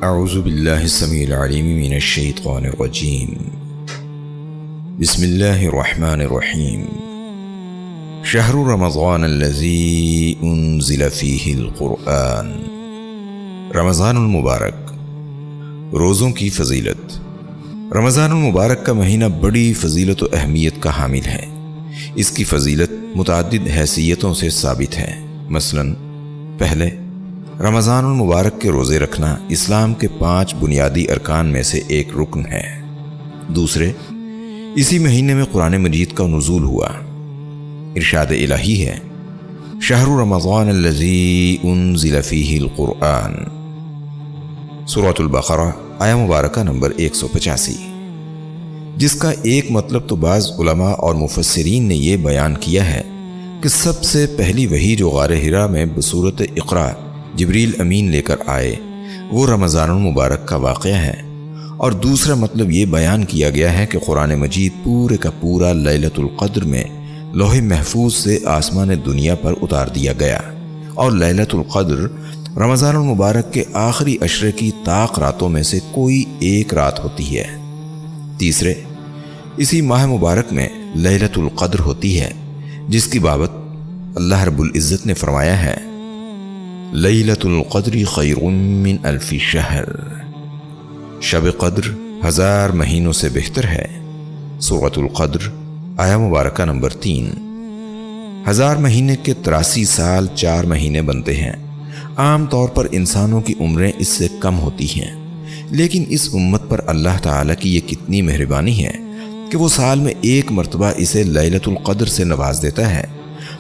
اعوذ باللہ السمیع العلیم من الشیطان الرجیم بسم اللہ الرحمن الرحیم شہر رمضان الذی انزل فیہ القرآن رمضان المبارک روزوں کی فضیلت۔ رمضان المبارک کا مہینہ بڑی فضیلت و اہمیت کا حامل ہے۔ اس کی فضیلت متعدد حیثیتوں سے ثابت ہے۔ مثلاً پہلے، رمضان المبارک کے روزے رکھنا اسلام کے 5 بنیادی ارکان میں سے ایک رکن ہے۔ دوسرے، اسی مہینے میں قرآن مجید کا نزول ہوا۔ ارشاد الہی ہے، شہر رمضان الذی انزل فیہ القرآن، سورۃ البقرہ آیہ مبارکہ نمبر 185، جس کا ایک مطلب تو بعض علماء اور مفسرین نے یہ بیان کیا ہے کہ سب سے پہلی وحی جو غار حرا میں بصورت اقرا جبریل امین لے کر آئے وہ رمضان المبارک کا واقعہ ہے، اور دوسرا مطلب یہ بیان کیا گیا ہے کہ قرآن مجید پورے کا پورا لیلۃ القدر میں لوح محفوظ سے آسمان دنیا پر اتار دیا گیا، اور لیلۃ القدر رمضان المبارک کے آخری عشرے کی طاق راتوں میں سے کوئی ایک رات ہوتی ہے۔ تیسرے، اسی ماہ مبارک میں لیلۃ القدر ہوتی ہے، جس کی بابت اللہ رب العزت نے فرمایا ہے، لیلۃ القدر خیر من الف شہر، شب قدر 1000 مہینوں سے بہتر ہے۔ سورۃ القدر آیہ مبارکہ نمبر 3۔ 1000 مہینے کے 83 سال 4 مہینے بنتے ہیں۔ عام طور پر انسانوں کی عمریں اس سے کم ہوتی ہیں، لیکن اس امت پر اللہ تعالیٰ کی یہ کتنی مہربانی ہے کہ وہ سال میں ایک مرتبہ اسے لیلۃ القدر سے نواز دیتا ہے،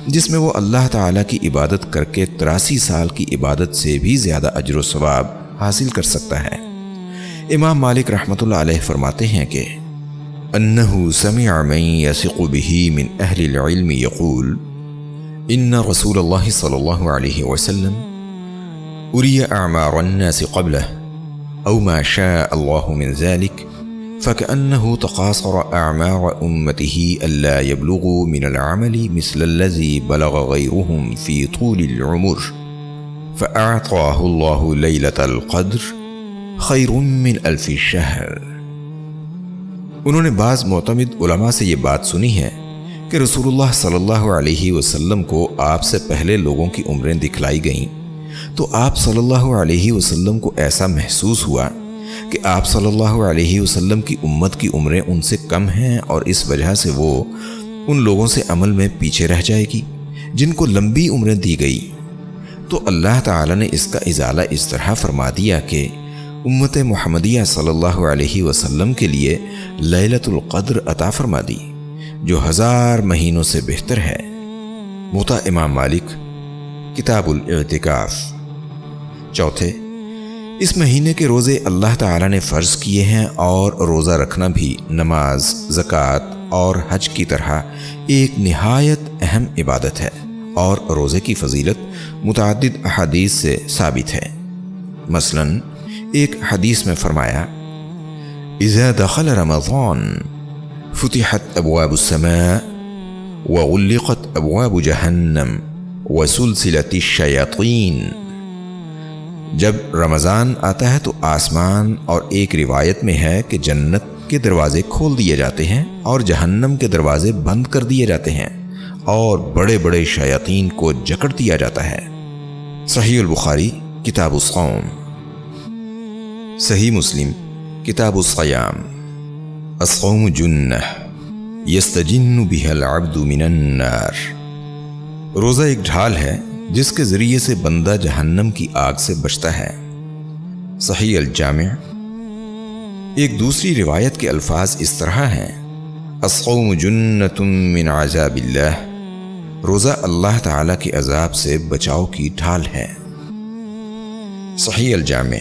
جس میں وہ اللہ تعالیٰ کی عبادت کر کے 83 سال کی عبادت سے بھی زیادہ اجر و ثواب حاصل کر سکتا ہے۔ امام مالک رحمۃ اللہ علیہ فرماتے ہیں کہ انہ سمع من یثق بہ من اہل العلم یقول ان رسول اللہ صلی اللہ علیہ وسلم اری اعمار الناس قبلہ او ما شاء اللہ من ذلك فكأنه تقاصر أعمار أمته ألا يبلغوا من العمل مثل الذي بلغ غيرهم في طول العمر فأعطاه الله ليلة القدر خير من 1000 شهر۔ انہوں نے بعض معتمد علماء سے یہ بات سنی ہے کہ رسول اللہ صلی اللہ علیہ وسلم کو آپ سے پہلے لوگوں کی عمریں دکھلائی گئیں، تو آپ صلی اللہ علیہ وسلم کو ایسا محسوس ہوا کہ آپ صلی اللہ علیہ وسلم کی امت کی عمریں ان سے کم ہیں، اور اس وجہ سے وہ ان لوگوں سے عمل میں پیچھے رہ جائے گی جن کو لمبی عمریں دی گئی۔ تو اللہ تعالیٰ نے اس کا ازالہ اس طرح فرما دیا کہ امت محمدیہ صلی اللہ علیہ وسلم کے لیے لیلۃ القدر عطا فرما دی، جو 1000 مہینوں سے بہتر ہے۔ موطا امام مالک کتاب الاعتکاف۔ چوتھے، اس مہینے کے روزے اللہ تعالیٰ نے فرض کیے ہیں، اور روزہ رکھنا بھی نماز، زکوٰۃ اور حج کی طرح ایک نہایت اہم عبادت ہے، اور روزے کی فضیلت متعدد احادیث سے ثابت ہے۔ مثلاً ایک حدیث میں فرمایا، اذا دخل رمضان فتحت ابواب السماء وغلقت ابواب جہنم وسلسلت الشیاطین۔ جب رمضان آتا ہے تو آسمان، اور ایک روایت میں ہے کہ جنت کے دروازے کھول دیے جاتے ہیں اور جہنم کے دروازے بند کر دیے جاتے ہیں، اور بڑے بڑے شیاطین کو جکڑ دیا جاتا ہے۔ صحیح البخاری کتاب الصوم، صحیح مسلم کتاب الصیام۔ الصوم جنہ یستجن بها العبد من النار، روزہ ایک ڈھال ہے جس کے ذریعے سے بندہ جہنم کی آگ سے بچتا ہے۔ صحیح الجامع۔ ایک دوسری روایت کے الفاظ اس طرح ہیں، الصوم جنۃ من عذاب اللہ، روزہ اللہ تعالیٰ کے عذاب سے بچاؤ کی ڈھال ہے۔ صحیح الجامع۔